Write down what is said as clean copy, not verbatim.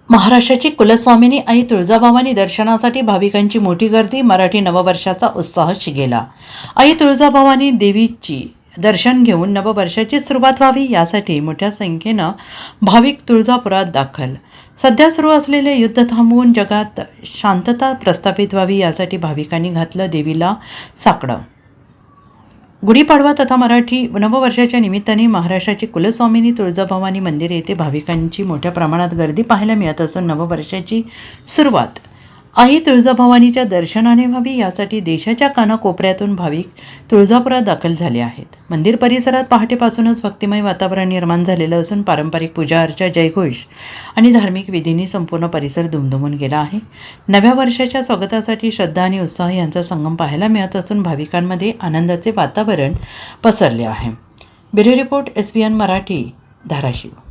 महाराष्ट्राची कुलस्वामिनी आई तुळजाभवानी दर्शनासाठी भाविकांची मोठी गर्दी. मराठी नववर्षाचा उत्साह शिगेला. आई तुळजाभवानी देवीची दर्शन घेऊन नववर्षाची सुरुवात व्हावी यासाठी मोठ्या संख्येनं भाविक तुळजापुरात दाखल. सध्या सुरू असलेले युद्ध थांबवून जगात शांतता प्रस्थापित व्हावी यासाठी भाविकांनी घातलं देवीला साकडं. गुढीपाडवा तथा मराठी नववर्षाच्या निमित्ताने महाराष्ट्राची कुलस्वामिनी तुळजाभवानी मंदिर येथे भाविकांची मोठ्या प्रमाणात गर्दी पाहायला मिळत असून नववर्षाची सुरुवात आई तुळजाभवानीच्या दर्शनाने व्हावी यासाठी देशाच्या कानाकोपऱ्यातून भाविक तुळजापुरात दाखल झाले आहेत. मंदिर परिसरात पहाटेपासूनच भक्तिमय वातावरण निर्माण झालेलं असून पारंपरिक पूजा अर्चा, जयघोष आणि धार्मिक विधींनी संपूर्ण परिसर दुमदुमून गेला आहे. नव्या वर्षाच्या स्वागतासाठी श्रद्धा आणि उत्साह यांचा संगम पाहायला मिळत असून भाविकांमध्ये आनंदाचे वातावरण पसरले आहे. Bureau report SBN Marathi, Dharashiv.